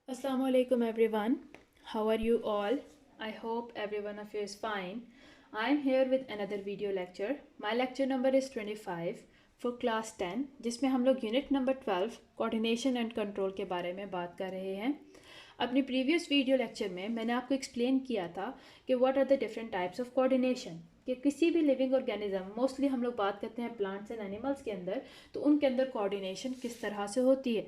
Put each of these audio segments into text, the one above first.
Assalamu alaikum everyone. How are you all? I hope every one of you is fine. I am here with another video lecture. My lecture number is 25 for class 10 जिसमें हम लोग unit number 12 coordination and control के बारे में बात कर रहे हैं। अपनी प्रीवियस वीडियो लेक्चर में मैंने आपको एक्सप्लेन किया था कि what are the different types of coordination, कि किसी भी लिविंग ऑर्गेनिज्म, मोस्टली हम लोग बात करते हैं प्लांट्स एंड एनिमल्स के अंदर, तो उनके अंदर कोऑर्डिनेशन किस तरह से होती है।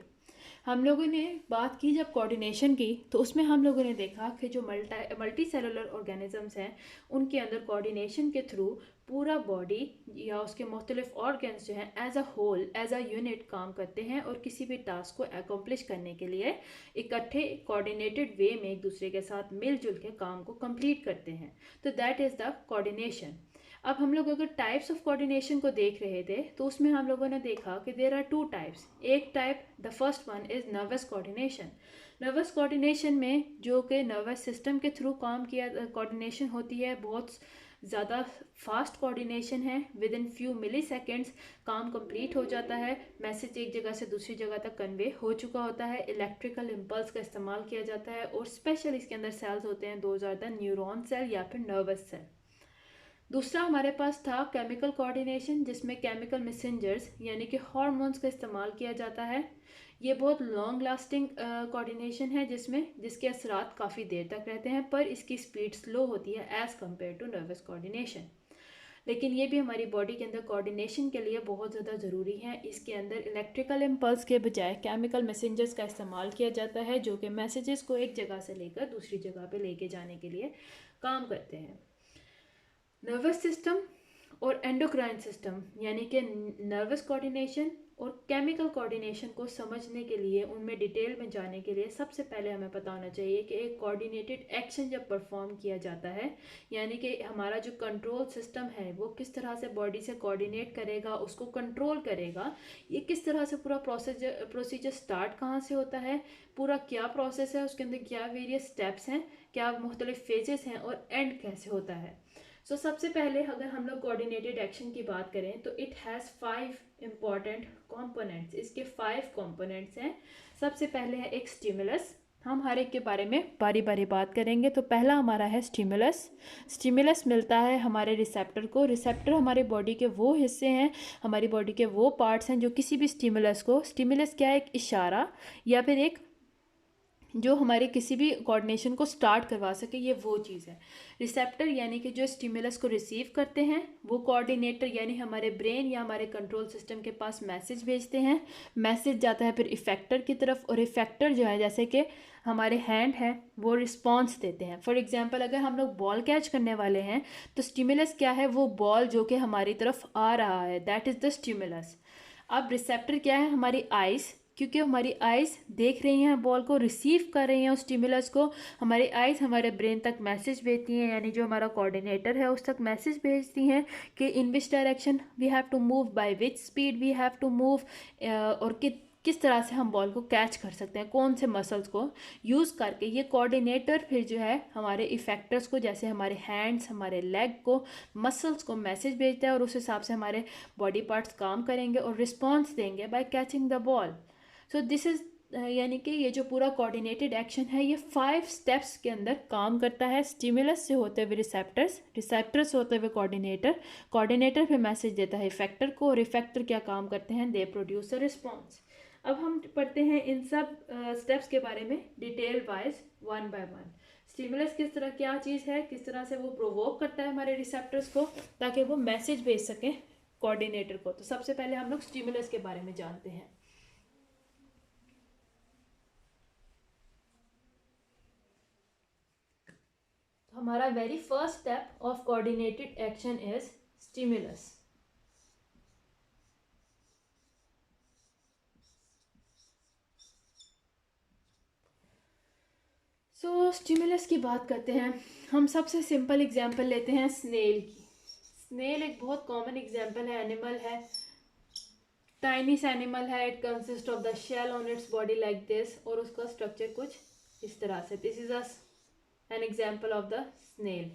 हम लोगों ने बात की जब कोऑर्डिनेशन की, तो उसमें हम लोगों ने देखा कि जो मल्टी सेलुलर ऑर्गेनिजम्स हैं उनके अंदर कोऑर्डिनेशन के थ्रू पूरा बॉडी या उसके मुख्तलिफ ऑर्गन्स जो हैं as a whole, as a unit काम करते हैं और किसी भी टास्क को एकम्प्लिश करने के लिए इकट्ठे कोऑर्डिनेटेड वे में एक दूसरे के साथ मिलजुल के काम को कंप्लीट करते हैं। तो दैट इज़ द कोऑर्डिनेशन। अब हम लोग अगर टाइप्स ऑफ कोऑर्डिनेशन को देख रहे थे तो उसमें हम लोगों ने देखा कि देर आर टू टाइप्स। एक type, the first one is nervous coordination. Nervous coordination में जो कि नर्वस सिस्टम के थ्रू काम किया कोऑर्डिनेशन होती है, बहुत ज़्यादा फास्ट कोऑर्डिनेशन है। Within few milliseconds काम कंप्लीट हो जाता है, मैसेज एक जगह से दूसरी जगह तक कन्वे हो चुका होता है। इलेक्ट्रिकल इम्पल्स का इस्तेमाल किया जाता है और स्पेशल इसके अंदर सेल्स होते हैं, दो ज़्यादा न्यूरॉन सेल या फिर नर्वस सेल। दूसरा हमारे पास था केमिकल कोऑर्डिनेशन, जिसमें केमिकल मैसेंजर्स यानी कि हार्मोन्स का इस्तेमाल किया जाता है। ये बहुत लॉन्ग लास्टिंग कोऑर्डिनेशन है जिसके असरात काफ़ी देर तक रहते हैं, पर इसकी स्पीड स्लो होती है as compare to nervous coordination. लेकिन ये भी हमारी बॉडी के अंदर कोऑर्डिनेशन के लिए बहुत ज़्यादा ज़रूरी है। इसके अंदर इलेक्ट्रिकल इम्पल्स के बजाय केमिकल मैसेंजर्स का इस्तेमाल किया जाता है, जो कि मैसेजेस को एक जगह से लेकर दूसरी जगह पे लेके जाने के लिए काम करते हैं। नर्वस सिस्टम और एंडोक्राइन सिस्टम यानी कि नर्वस कोऑर्डिनेशन और केमिकल कोऑर्डिनेशन को समझने के लिए, उनमें डिटेल में जाने के लिए सबसे पहले हमें पता होना चाहिए कि एक कोऑर्डिनेटेड एक्शन जब परफॉर्म किया जाता है, यानी कि हमारा जो कंट्रोल सिस्टम है वो किस तरह से बॉडी से कोऑर्डिनेट करेगा, उसको कंट्रोल करेगा, ये किस तरह से पूरा प्रोसीजर स्टार्ट कहाँ से होता है, पूरा क्या प्रोसेस है, उसके अंदर क्या वेरियस स्टेप्स हैं, क्या मुख्तलिफ फेजेस हैं और एंड कैसे होता है। सबसे पहले अगर हम लोग कोऑर्डिनेटेड एक्शन की बात करें तो इट हैज़ 5 इम्पॉर्टेंट कंपोनेंट्स। इसके 5 कंपोनेंट्स हैं। सबसे पहले है एक स्टिमुलस। हम हर एक के बारे में बारी बारी बात करेंगे। तो पहला हमारा है स्टिमुलस। स्टिमुलस मिलता है हमारे रिसेप्टर को। रिसेप्टर हमारे बॉडी के वो हिस्से हैं, हमारी बॉडी के वो पार्ट्स हैं जो किसी भी स्टिमुलस क्या है, एक इशारा या फिर एक जो हमारे किसी भी कोऑर्डिनेशन को स्टार्ट करवा सके, ये वो चीज़ है। रिसेप्टर यानी कि जो स्टिमुलस को रिसीव करते हैं, वो कोऑर्डिनेटर यानी हमारे ब्रेन या हमारे कंट्रोल सिस्टम के पास मैसेज भेजते हैं। मैसेज जाता है फिर इफेक्टर की तरफ, और इफेक्टर जो है जैसे कि हमारे हैंड है वो रिस्पॉन्स देते हैं। फॉर एग्जांपल अगर हम लोग बॉल कैच करने वाले हैं तो स्टिमुलस क्या है, वो बॉल जो कि हमारी तरफ आ रहा है, दैट इज़ द स्टिमुलस। अब रिसेप्टर क्या है, हमारी आइज़, क्योंकि हमारी आइज़ देख रही हैं बॉल को, रिसीव कर रही हैं उस स्टिमुलस को। हमारी आइज़ हमारे ब्रेन तक मैसेज भेजती हैं, यानी जो हमारा कोऑर्डिनेटर है उस तक मैसेज भेजती हैं कि in which direction we have to move, by which speed we have to move, और किस तरह से हम बॉल को कैच कर सकते हैं, कौन से मसल्स को यूज़ करके। ये कोऑर्डिनेटर फिर जो है हमारे इफेक्टर्स को, जैसे हमारे हैंड्स, हमारे लेग को, मसल्स को मैसेज भेजता है और उस हिसाब से हमारे बॉडी पार्ट्स काम करेंगे और रिस्पॉन्स देंगे by catching the ball. This is यानी कि ये जो पूरा कोऑर्डिनेटेड एक्शन है ये 5 स्टेप्स के अंदर काम करता है। स्टिमुलस से होते हुए रिसेप्टर्स, रिसेप्टर से होते हुए कोऑर्डिनेटर, कोऑर्डिनेटर फिर मैसेज देता है इफेक्टर को, और इफेक्टर क्या काम करते हैं, दे प्रोड्यूस अ रिस्पॉन्स। अब हम पढ़ते हैं इन सब स्टेप्स के बारे में detail wise, one by one. Stimulus किस तरह क्या चीज़ है, किस तरह से वो प्रोवोक करता है हमारे रिसेप्टर्स को ताकि वो मैसेज भेज सकें कोऑर्डिनेटर को। तो सबसे पहले हम लोग स्टिमुलस के बारे में जानते हैं। हमारा very first step of coordinated action is stimulus. Stimulus की बात करते हैं। हम सबसे सिंपल एग्जांपल लेते हैं स्नेल की। स्नेल एक बहुत कॉमन एग्जांपल है, एनिमल है, टाइनी सा एनिमल है। It consist of the shell on its body like this, और उसका स्ट्रक्चर कुछ इस तरह से। This is an example of the snail.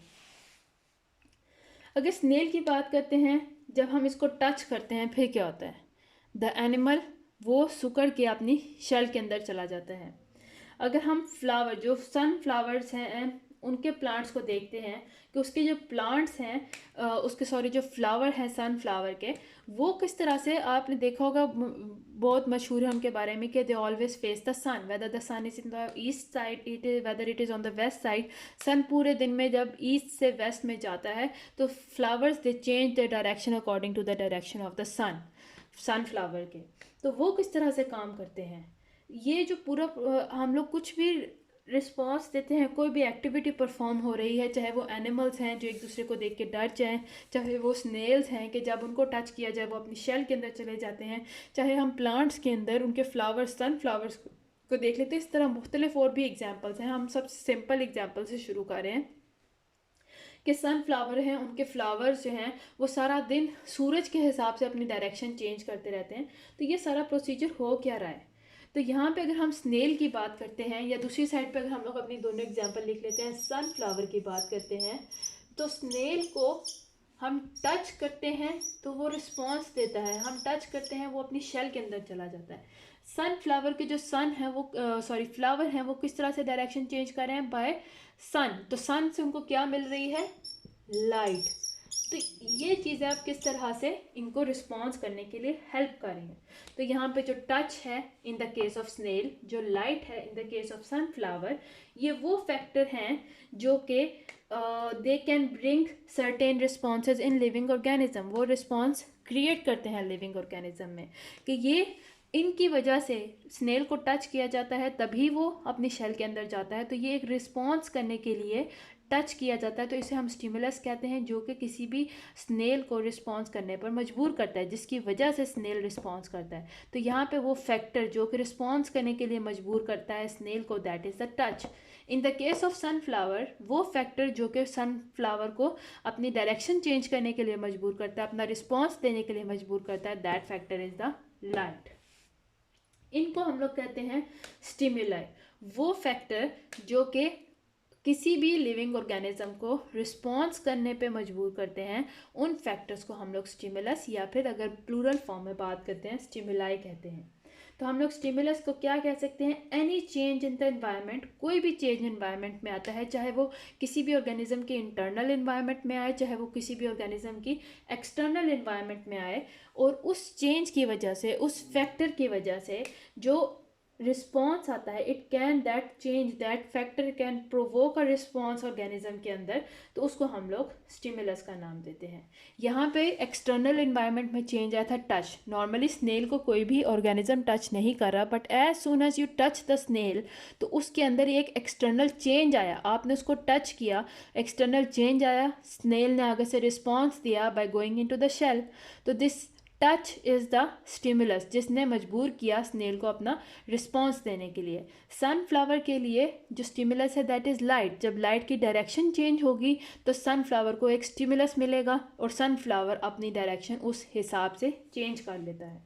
अगर स्नेल की बात करते हैं, जब हम इसको टच करते हैं फिर क्या होता है, द एनिमल वो सुकड़ के अपनी शेल के अंदर चला जाता है। अगर हम फ्लावर जो सनफ्लावर्स हैं उनके प्लांट्स को देखते हैं कि उसके जो प्लांट्स हैं उसके सॉरी जो फ्लावर हैं सनफ्लावर के, वो किस तरह से, आपने देखा होगा बहुत मशहूर है उनके बारे में कि they always face the sun, whether the sun is in the east side it is whether it is on the west side. Sun पूरे दिन में जब ईस्ट से वेस्ट में जाता है तो flowers they change the direction according to the direction of the sun, sunflower के। तो वो किस तरह से काम करते हैं, ये जो पूरा हम लोग कुछ भी रिस्पॉन्स देते हैं, कोई भी एक्टिविटी परफॉर्म हो रही है, चाहे वो एनिमल्स हैं जो एक दूसरे को देख के डर जाएं, चाहे वो स्नेल्स हैं कि जब उनको टच किया जाए वो अपनी शेल के अंदर चले जाते हैं, चाहे हम प्लांट्स के अंदर उनके फ्लावर्स सनफ्लावर्स को देख लेते हैं। इस तरह मुख्तलिफ और भी एग्जाम्पल्स हैं। हम सब सिंपल एग्जाम्पल से शुरू कर रहे हैं कि सनफ्लावर हैं, उनके फ्लावर्स जो हैं वो सारा दिन सूरज के हिसाब से अपनी डायरेक्शन चेंज करते रहते हैं। तो ये सारा प्रोसीजर हो क्या रहा है। तो यहाँ पे अगर हम स्नेल की बात करते हैं, या दूसरी साइड पे अगर हम लोग अपनी दोनों एग्जांपल लिख लेते हैं, सनफ्लावर की बात करते हैं, तो स्नेल को हम टच करते हैं तो वो रिस्पॉन्स देता है, हम टच करते हैं वो अपनी शेल के अंदर चला जाता है। सनफ्लावर के जो सन है वो फ्लावर हैं वो किस तरह से डायरेक्शन चेंज कर रहे हैं, बाय सन। तो सन से उनको क्या मिल रही है, लाइट। तो ये चीज़ें आप किस तरह से इनको रिस्पॉन्स करने के लिए हेल्प कर रही हैं। तो यहाँ पे जो टच है in the case of snail, जो लाइट है in the case of sunflower, ये वो फैक्टर हैं जो कि they can bring certain responses in living organism, वो रिस्पॉन्स क्रिएट करते हैं लिविंग ऑर्गेनिज्म में, कि ये इनकी वजह से स्नेल को टच किया जाता है तभी वो अपनी शेल के अंदर जाता है। तो ये एक रिस्पॉन्स करने के लिए टच किया जाता है, तो इसे हम स्टिमुलस कहते हैं, जो कि किसी भी स्नेल को रिस्पॉन्स करने पर मजबूर करता है, जिसकी वजह से स्नेल रिस्पॉन्स करता है। तो यहाँ पे वो फैक्टर जो कि रिस्पॉन्स करने के लिए मजबूर करता है स्नेल को, that is the touch. In the case of sunflower, वो फैक्टर जो कि सनफ्लावर को अपनी डायरेक्शन चेंज करने के लिए मजबूर करता है, अपना रिस्पॉन्स देने के लिए मजबूर करता है, that factor is the light. इनको हम लोग कहते हैं स्टिमुलाई, वो फैक्टर जो कि किसी भी लिविंग ऑर्गेनिज्म को रिस्पॉन्स करने पे मजबूर करते हैं, उन फैक्टर्स को हम लोग स्टिमुलस, या फिर अगर प्लूरल फॉर्म में बात करते हैं स्टिमुलाई कहते हैं। तो हम लोग स्टिमुलस को क्या कह सकते हैं, any change in the environment, कोई भी चेंज एनवायरनमेंट में आता है, चाहे वो किसी भी ऑर्गेनिज्म के इंटरनल एनवायरनमेंट में आए, चाहे वो किसी भी ऑर्गेनिज्म की एक्सटर्नल एनवायरनमेंट में आए, और उस चेंज की वजह से, उस फैक्टर की वजह से जो रिस्पॉन्स आता है, it can that change that factor can provoke a response organism के अंदर, तो उसको हम लोग स्टिमुलस का नाम देते हैं। यहाँ पे एक्सटर्नल इन्वायरमेंट में चेंज आया था टच। नॉर्मली स्नेल को कोई भी ऑर्गेनिज्म टच नहीं कर रहा, but as soon as you touch the snail, तो उसके अंदर एक एक्सटर्नल चेंज आया, आपने उसको टच किया, एक्सटर्नल चेंज आया, स्नेल ने आगे से रिस्पॉन्स दिया by going into the shell. तो this touch is the stimulus जिसने मजबूर किया स्नेल को अपना रिस्पॉन्स देने के लिए। सनफ्लावर के लिए जो स्टिमुलस है दैट इज़ लाइट। जब लाइट की डायरेक्शन चेंज होगी तो सनफ्लावर को एक स्टिमुलस मिलेगा और सनफ्लावर अपनी डायरेक्शन उस हिसाब से चेंज कर लेता है।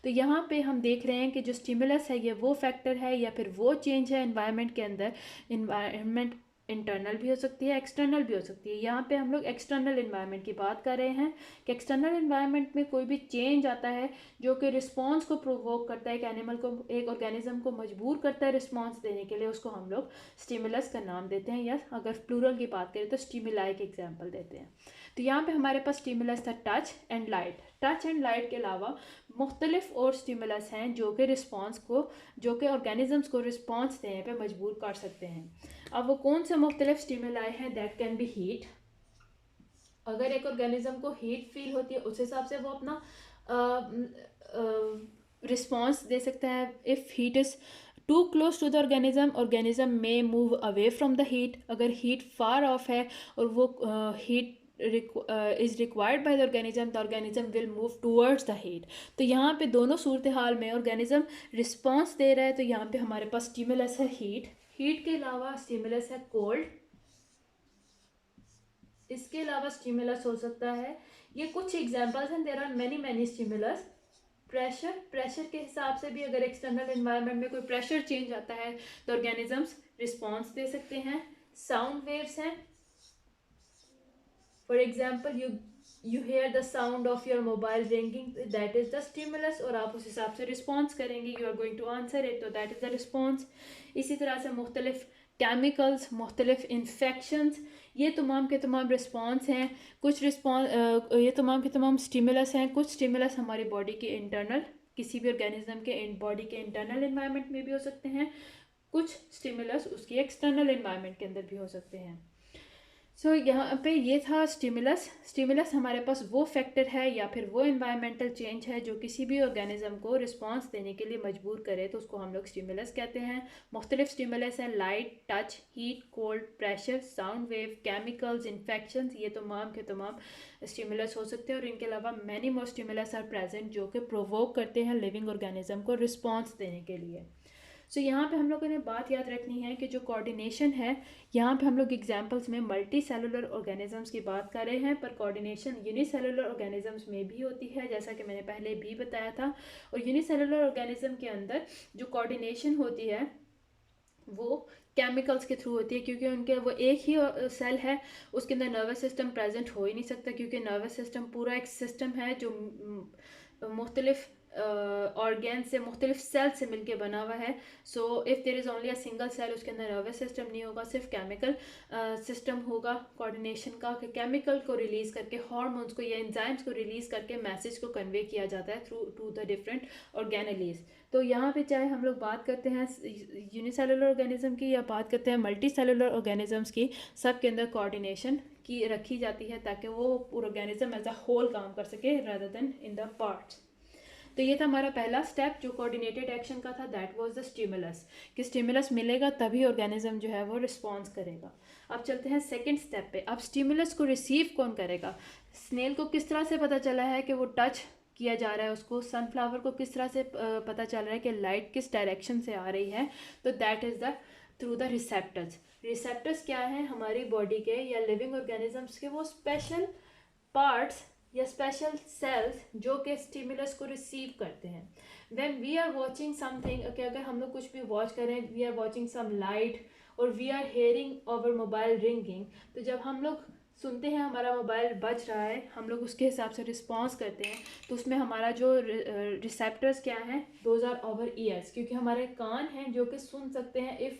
तो यहाँ पे हम देख रहे हैं कि जो स्टिमुलस है ये वो फैक्टर है या फिर वो चेंज है एनवायरनमेंट के अंदर। एनवायरनमेंट इंटरनल भी हो सकती है, एक्सटर्नल भी हो सकती है। यहाँ पे हम लोग एक्सटर्नल इन्वायरमेंट की बात कर रहे हैं कि एक्सटर्नल इन्वायरमेंट में कोई भी चेंज आता है जो कि रिस्पॉन्स को प्रोवोक करता है, एक एनिमल को, एक ऑर्गेनिज्म को मजबूर करता है रिस्पॉन्स देने के लिए, उसको हम लोग स्टिमुलस का नाम देते हैं, या अगर प्लूरल की बात करें तो स्टिमुलाई के एग्जाम्पल देते हैं। तो यहाँ पे हमारे पास स्टिमुलस था touch and light. Touch and light के अलावा मुख्तलिफ और स्टिमुलस हैं जो कि रिस्पॉन्स को, जो कि ऑर्गेनिजम्स को रिस्पॉन्स देने पे मजबूर कर सकते हैं। अब वो कौन से मुख्तलिफ स्टिमुलाई हैं, दैट कैन बी हीट। अगर एक ऑर्गेनिज्म को हीट फील होती है उस हिसाब से वो अपना रिस्पॉन्स दे सकता है। If heat is too close to the organism may move away from the heat. अगर हीट फार ऑफ है और वो heat is required by the organism will move towards the heat। तो यहाँ पे दोनों सूरत हाल में ऑर्गेनिज्म रिस्पॉन्स दे रहा है। तो यहाँ पे हमारे पास स्टिमुलस है हीट, हीट के अलावा स्टिमुलस है कोल्ड, इसके अलावा स्टिमुलस हो सकता है, ये कुछ एग्जांपल्स हैं, there are many stimulus. Pressure, pressure के हिसाब से भी अगर एक्सटर्नल एनवायरनमेंट में कोई प्रेशर चेंज आता है तो ऑर्गेनिजम्स रिस्पॉन्स दे सकते हैं। साउंड वेव्स हैं, for example you you hear the sound of your mobile ringing, that is the stimulus, और आप उस हिसाब से रिस्पॉन्स करेंगे, you are going to answer it, तो दैट इज़ द रिस्पॉन्स। इसी तरह से मुख्तलिफ केमिकल्स, मुख्तलिफ इन्फेक्शंस, ये तमाम के तमाम रिस्पॉन्स हैं। कुछ रिस्पॉन्स, ये तमाम के तमाम स्टिमुलस हैं। कुछ स्टिमुलस हमारी बॉडी के इंटरनल, किसी भी ऑर्गेनिज्म के बॉडी के इंटरनल इन्वायरमेंट में भी हो सकते हैं, कुछ स्टिमुलस उसकी एक्सटर्नल इन्वायरमेंट के अंदर भी हो सकते हैं। सो यहाँ पे ये था स्टिमुलस। स्टिमुलस हमारे पास वो फैक्टर है या फिर वो इन्वायरमेंटल चेंज है जो किसी भी ऑर्गेनिज्म को रिस्पॉन्स देने के लिए मजबूर करे, तो उसको हम लोग स्टिमुलस कहते हैं। मुख्तलिफ स्टिमुलस हैं, light, touch, heat, cold, pressure, sound wave, chemicals, infections, ये तमाम के तमाम स्टिमुलस हो सकते हैं। और इनके अलावा many more stimulus are present जो कि प्रोवोक करते हैं लिविंग ऑर्गेनिज्म को रिस्पॉन्स देने के लिए। सो यहाँ पे हम लोगों ने बात याद रखनी है कि जो कोऑर्डिनेशन है, यहाँ पे हम लोग एग्जांपल्स में मल्टी सेलुलर ऑर्गेनिजम्स की बात कर रहे हैं, पर कोऑर्डिनेशन यूनिसेलुलर ऑर्गेनिजम्स में भी होती है, जैसा कि मैंने पहले भी बताया था। और यूनिसेलुलर ऑर्गेनिज्म के अंदर जो कोऑर्डिनेशन होती है वो केमिकल्स के थ्रू होती है, क्योंकि उनके वो एक ही सेल है, उसके अंदर नर्वस सिस्टम प्रेजेंट हो ही नहीं सकता, क्योंकि नर्वस सिस्टम पूरा एक सिस्टम है जो मुख्तलिफ ऑर्गेन से, मुख्तलिफ सेल से मिलके बना हुआ है। So if there is only a single cell, उसके अंदर नर्वस सिस्टम नहीं होगा, सिर्फ केमिकल सिस्टम होगा कोऑर्डिनेशन का, कि केमिकल को रिलीज़ करके, हार्मोन्स को या एंजाइम्स को रिलीज़ करके मैसेज को कन्वे किया जाता है through to the different organelles. तो यहाँ पे चाहे हम लोग बात करते हैं यूनिसेलुलर ऑर्गेनिज्म की या बात करते हैं मल्टी सेलुलर ऑर्गेनिजम्स की, सब के अंदर कोऑर्डिनेशन की रखी जाती है ताकि वो ऑर्गेनिज्म एज अ होल काम कर सके rather then in the parts. तो ये था हमारा पहला स्टेप जो कोऑर्डिनेटेड एक्शन का था, दैट वाज द स्टिमुलस, कि स्टिमुलस मिलेगा तभी ऑर्गेनिज्म जो है वो रिस्पॉन्स करेगा। अब चलते हैं सेकंड स्टेप पे। अब स्टिमुलस को रिसीव कौन करेगा? स्नेल को किस तरह से पता चला है कि वो टच किया जा रहा है उसको? सनफ्लावर को किस तरह से पता चल रहा है कि लाइट किस डायरेक्शन से आ रही है? तो that is the through the receptors. Receptors क्या है? हमारी बॉडी के या लिविंग ऑर्गेनिजम्स के वो स्पेशल पार्ट्स या स्पेशल सेल्स जो कि स्टिमुलस को रिसीव करते हैं। When we are watching something, अगर हम लोग कुछ भी वॉच करें, we are watching some light और we are hearing our mobile ringing, तो जब हम लोग सुनते हैं हमारा मोबाइल बज रहा है, हम लोग उसके हिसाब से रिस्पॉन्स करते हैं, तो उसमें हमारा जो रिसेप्टर्स क्या हैं, दोज आर आवर ईयर्स, क्योंकि हमारे कान हैं जो कि सुन सकते हैं। If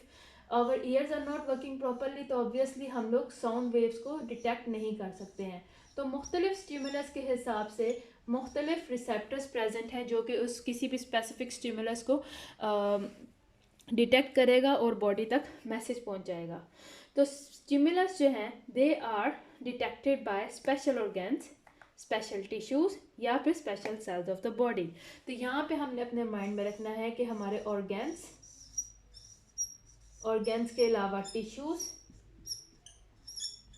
our ears are not working properly तो ऑब्वियसली हम लोग साउंड वेव्स को डिटेक्ट नहीं कर सकते हैं। तो मुख्तलिफ स्टिमुलस के हिसाब से मुख्तलिफ रिसेप्टर्स प्रेजेंट हैं जो कि उस किसी भी स्पेसिफिक स्टिमुलस को डिटेक्ट करेगा और बॉडी तक मैसेज पहुंचाएगा। तो स्टिमुलस जो हैं they are detected by special organs, special tissues या फिर special cells of the body. तो यहाँ पे हमने अपने माइंड में रखना है कि हमारे ऑर्गेन्स के अलावा टिश्यूज़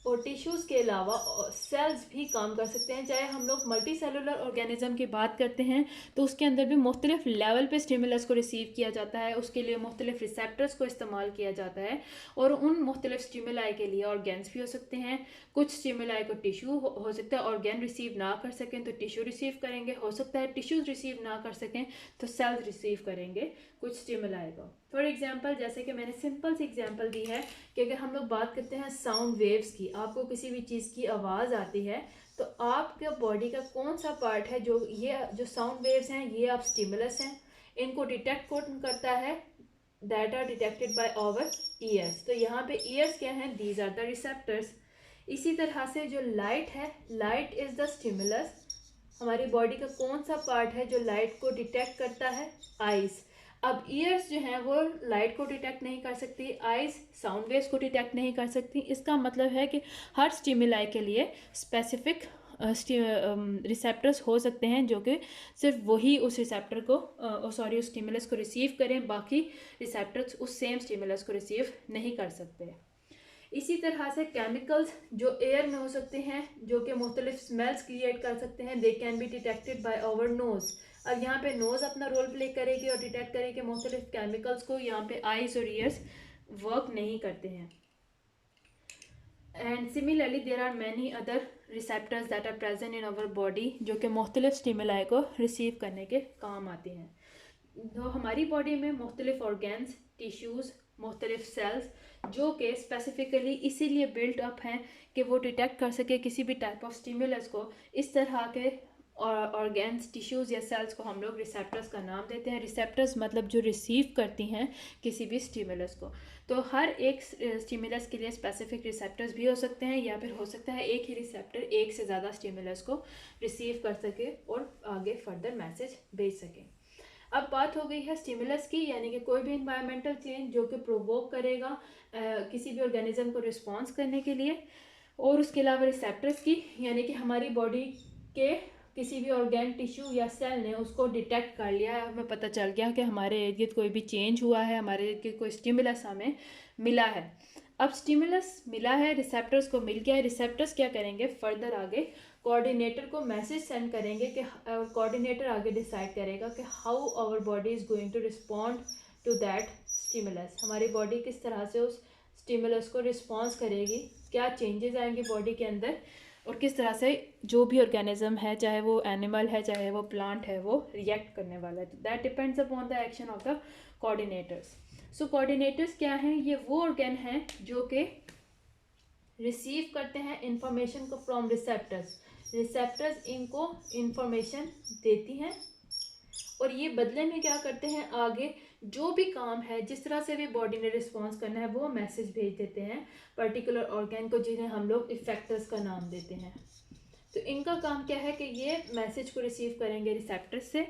और टिश्यूज़ के अलावा सेल्स भी काम कर सकते हैं। चाहे हम लोग मल्टी सेलुलर ऑर्गेनिज्म की बात करते हैं तो उसके अंदर भी मुख्तलिफ लेवल पे स्टिमुलस को रिसीव किया जाता है, उसके लिए मुख्तलिफ रिसेप्टर्स को इस्तेमाल किया जाता है, और उन मुख्तलिफ स्टिमुलाई के लिए ऑर्गेन्स भी हो सकते हैं। कुछ स्टिमुलाई को टिश्यू हो सकता है ऑर्गेन रिसीव ना कर सकें तो टिश्यू रिसीव करेंगे, हो सकता है टिश्यूज़ रिसीव ना कर सकें तो सेल्स रिसीव करेंगे कुछ स्टिमुलाई को। फॉर एग्जाम्पल, जैसे कि मैंने सिंपल सी एग्जाम्पल दी है कि अगर हम लोग बात करते हैं साउंड वेव्स की, आपको किसी भी चीज़ की आवाज़ आती है तो आपके बॉडी का कौन सा पार्ट है जो ये जो साउंड वेव्स हैं ये आप स्टिमुलस हैं, इनको डिटेक्ट कौन करता है? That are detected by our ears. तो यहाँ पे ईयर्स क्या हैं? These are the receptors. इसी तरह से जो लाइट है, लाइट इज़ द स्टिमुलस। हमारी बॉडी का कौन सा पार्ट है जो लाइट को डिटेक्ट करता है? आइज़। अब ईयर्स जो हैं वो लाइट को डिटेक्ट नहीं कर सकती, आइज़ साउंड वेव्स को डिटेक्ट नहीं कर सकती। इसका मतलब है कि हर स्टिमुलाई के लिए स्पेसिफिक रिसेप्टर्स हो सकते हैं जो कि सिर्फ वही उस रिसेप्टर को उस स्टिमुलस को रिसीव करें, बाकी रिसेप्टर्स उस सेम स्टिमुलस को रिसीव नहीं कर सकते। इसी तरह से केमिकल्स जो एयर में हो सकते हैं जो कि मुख्तलिफ स्मेल्स क्रिएट कर सकते हैं, they can be detected by our nose. अब यहाँ पे नोज़ अपना रोल प्ले करेगी और डिटेक्ट करेगी मुख्तलिफ केमिकल्स को, यहाँ पे आइज़ और ईयर्स वर्क नहीं करते हैं। And similarly there are many other receptors that are present in our body जो कि मुख्तलिफ स्टिमुलाई को रिसीव करने के काम आते हैं। तो हमारी बॉडी में मुख्तलिफ ऑर्गेन्स, टिश्यूज़, मुख्तलिफ सेल्स जो कि स्पेसिफिकली इसीलिए बिल्ट अप हैं कि वो डिटेक्ट कर सके किसी भी टाइप ऑफ स्टिमुलस को। इस तरह के ऑर्गेन्स, टिश्यूज़ या सेल्स को हम लोग रिसेप्टर्स का नाम देते हैं। रिसेप्टर्स मतलब जो रिसीव करती हैं किसी भी स्टिमुलस को। तो हर एक स्टिमुलस के लिए स्पेसिफिक रिसेप्टर्स भी हो सकते हैं, या फिर हो सकता है एक ही रिसेप्टर एक से ज़्यादा स्टिमुलस को रिसीव कर सके और आगे फर्दर मैसेज भेज सके। अब बात हो गई है स्टिमुलस की, यानी कि कोई भी इन्वायरमेंटल चेंज जो कि प्रोवोक करेगा किसी भी ऑर्गेनिज्म को रिस्पॉन्स करने के लिए। और उसके अलावा रिसेप्टर्स की, यानी कि हमारी बॉडी के किसी भी ऑर्गेन, टिश्यू या सेल ने उसको डिटेक्ट कर लिया है, हमें पता चल गया कि हमारे इर्द गिर्द कोई भी चेंज हुआ है, हमारे इर्द गिर्द कोई स्टिमुलस हमें मिला है। अब स्टिमुलस मिला है, रिसेप्टर्स को मिल गया है, रिसेप्टर्स क्या करेंगे, फर्दर आगे कोऑर्डिनेटर को मैसेज सेंड करेंगे कि कोऑर्डिनेटर आगे डिसाइड करेगा कि how our body is going to respond to that stimulus. हमारी बॉडी किस तरह से उस स्टिमुलस को रिस्पॉन्स करेगी, क्या चेंजेस आएंगे बॉडी के अंदर, और किस तरह से जो भी ऑर्गेनिज्म है, चाहे वो एनिमल है चाहे वो प्लांट है, वो रिएक्ट करने वाला है। That depends upon the action of the coordinators. So coordinators क्या हैं, ये वो ऑर्गेन हैं जो कि रिसीव करते हैं इंफॉर्मेशन को फ्रॉम रिसेप्टर्स। रिसेप्टर्स इनको इंफॉर्मेशन देती हैं और ये बदले में क्या करते हैं, आगे जो भी काम है, जिस तरह से भी बॉडी ने रिस्पॉन्स करना है, वो मैसेज भेज देते हैं पर्टिकुलर ऑर्गेन को, जिन्हें हम लोग इफेक्टर्स का नाम देते हैं। तो इनका काम क्या है कि ये मैसेज को रिसीव करेंगे रिसेप्टर्स से,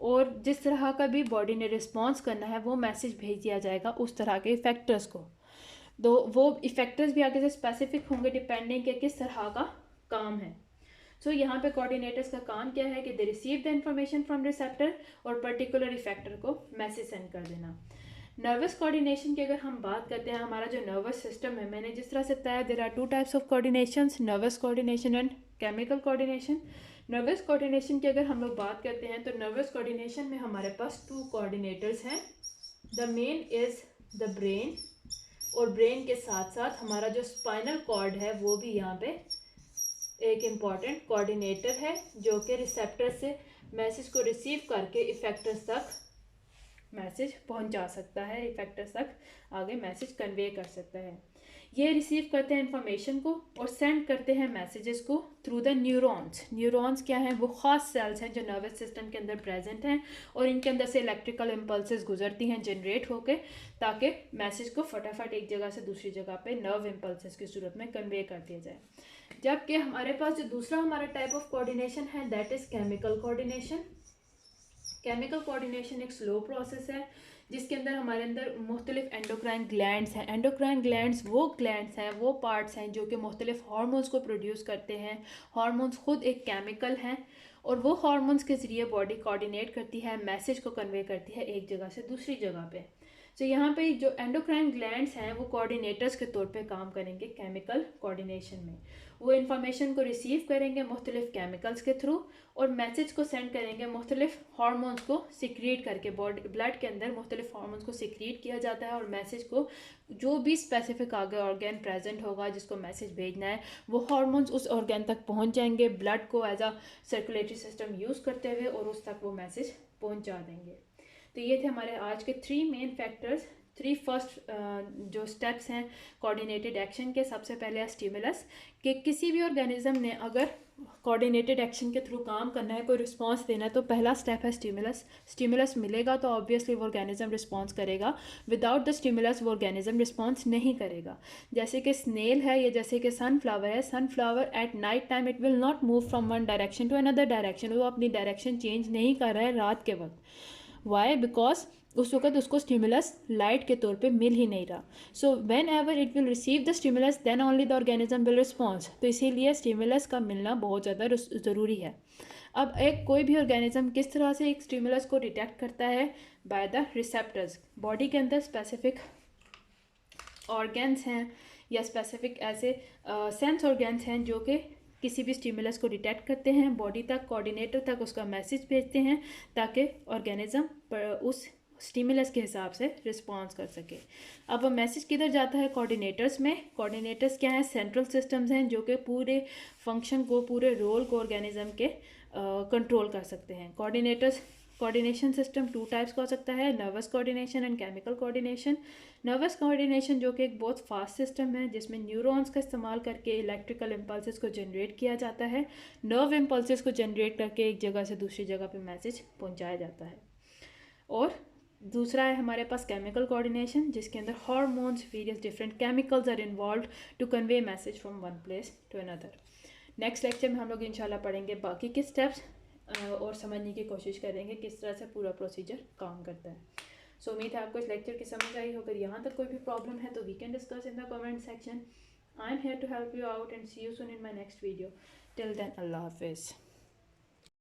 और जिस तरह का भी बॉडी ने रिस्पॉन्स करना है वो मैसेज भेज दिया जाएगा उस तरह के इफेक्टर्स को। तो वो इफेक्टर्स भी आगे से स्पेसिफिक होंगे डिपेंडिंग के किस तरह का काम है। सो यहाँ पे कोऑर्डिनेटर्स का काम क्या है कि they receive the information from receptor और पर्टिकुलर इफेक्टर को मैसेज सेंड कर देना। नर्वस कोऑर्डिनेशन की अगर हम बात करते हैं, हमारा जो नर्वस सिस्टम है, मैंने जिस तरह से बताया there are 2 types of coordinations, nervous coordination and chemical coordination. Nervous coordination की अगर हम लोग बात करते हैं तो नर्वस कोऑर्डिनेशन में हमारे पास 2 कोऑर्डिनेटर्स हैं। The main is the brain, और ब्रेन के साथ साथ हमारा जो स्पाइनल कॉर्ड है वो भी यहाँ पे एक इम्पॉर्टेंट कोऑर्डिनेटर है, जो कि रिसेप्टर से मैसेज को रिसीव करके इफेक्टर्स तक मैसेज पहुंचा सकता है, इफेक्टर्स तक आगे मैसेज कन्वे कर सकता है। ये रिसीव करते हैं इंफॉर्मेशन को और सेंड करते हैं मैसेजेस को थ्रू द न्यूरॉन्स। न्यूरॉन्स क्या हैं, वो ख़ास सेल्स हैं जो नर्वस सिस्टम के अंदर प्रेजेंट हैं, और इनके अंदर से इलेक्ट्रिकल इम्पल्सेस गुजरती हैं जनरेट होके, ताकि मैसेज को फटाफट एक जगह से दूसरी जगह पे नर्व इम्पल्सेस की सूरत में कन्वे कर दिया जाए। जबकि हमारे पास जो दूसरा हमारा टाइप ऑफ कोऑर्डिनेशन है, that is chemical coordination. Chemical coordination एक स्लो प्रोसेस है जिसके अंदर हमारे अंदर मुख्तलिफ एंडोक्राइन ग्लैंड्स हैं। एंडोक्राइन ग्लैंड्स वो ग्लैंड्स हैं, वो पार्ट्स हैं जो कि मुख्तलिफ हार्मोन्स को प्रोड्यूस करते हैं। हार्मोन्स खुद एक केमिकल हैं और वो हार्मोन्स के ज़रिए बॉडी कोऑर्डिनेट करती है, मैसेज को कन्वे करती है एक जगह से दूसरी जगह पे। तो यहाँ पे जो एंडोक्राइन ग्लैंड्स हैं वो कोऑर्डिनेटर्स के तौर पे काम करेंगे केमिकल कोऑर्डिनेशन में। वो इन्फॉर्मेशन को रिसीव करेंगे मुख्तलिफ केमिकल्स के थ्रू और मैसेज को सेंड करेंगे मुख्तलिफ हार्मोन्स को सिक्रीट करके। बॉडी ब्लड के अंदर मुख्तलिफ हार्मोन्स को सिक्रीट किया जाता है और मैसेज को जो भी स्पेसिफिक आगे ऑर्गेन प्रेजेंट होगा जिसको मैसेज भेजना है, वो हार्मोन्स उस ऑर्गेन तक पहुँच जाएंगे ब्लड को as a circulatory system use करते हुए, और उस तक वो मैसेज पहुँचा देंगे। तो ये थे हमारे आज के 3 मेन फैक्टर्स, 3 फर्स्ट जो स्टेप्स हैं कोऑर्डिनेटेड एक्शन के। सबसे पहले है स्टिमुलस, कि किसी भी ऑर्गेनिज्म ने अगर कोऑर्डिनेटेड एक्शन के थ्रू काम करना है, कोई रिस्पांस देना है, तो पहला स्टेप है स्टिमुलस। स्टिमुलस मिलेगा तो ऑब्वियसली वो ऑर्गेनिज्म रिस्पांस करेगा, विदाउट द स्टिमुलस वो ऑर्गेनिज्म रिस्पांस नहीं करेगा। जैसे कि स्नेल है या जैसे कि सनफ्लावर है, sunflower at night time it will not move from one direction to another direction, वो अपनी डायरेक्शन चेंज नहीं कर रहा है रात के वक्त। वाई? बिकॉज उस वक्त उसको स्टिमुलस लाइट के तौर पे मिल ही नहीं रहा। So whenever it will receive the stimulus then only the organism will response. तो इसीलिए स्टिमुलस का मिलना बहुत ज़्यादा ज़रूरी है। अब एक कोई भी ऑर्गेनिज्म किस तरह से एक स्टिमुलस को डिटेक्ट करता है? By the receptors. बॉडी के अंदर स्पेसिफिक ऑर्गेन्स हैं या स्पेसिफिक ऐसे सेंस ऑर्गेन्स हैं जो कि किसी भी स्टिमुलस को डिटेक्ट करते हैं, बॉडी तक, कोऑर्डिनेटर तक उसका मैसेज भेजते हैं ताकि ऑर्गेनिज्म उस स्टिमुलस के हिसाब से रिस्पॉन्स कर सके। अब वो मैसेज किधर जाता है? कोऑर्डिनेटर्स में। कोऑर्डिनेटर्स क्या हैं? सेंट्रल सिस्टम्स हैं जो कि पूरे फंक्शन को, पूरे रोल को ऑर्गेनिज्म के कंट्रोल कर सकते हैं। Coordinators coordination system two types का हो सकता है, nervous coordination and chemical coordination. Nervous coordination जो कि एक बहुत फास्ट सिस्टम है जिसमें न्यूरॉन्स का इस्तेमाल करके इलेक्ट्रिकल इम्पल्सेस को जनरेट किया जाता है, नर्व इम्पल्सेस को जनरेट करके एक जगह से दूसरी जगह पे मैसेज पहुंचाया जाता है। और दूसरा है हमारे पास केमिकल कोऑर्डिनेशन, जिसके अंदर hormones, various different chemicals are involve to convey message from one place to another. Next lecture में हम लोग इंशाल्लाह पढ़ेंगे बाकी के स्टेप्स और समझने की कोशिश करेंगे किस तरह से पूरा प्रोसीजर काम करता है। सो उम्मीद है आपको इस लेक्चर की समझ आई हो। अगर यहाँ तक कोई भी प्रॉब्लम है तो we can discuss in the comment section. I am here to help you out and see you soon in my next video. Till then, अल्लाह हाफिज़।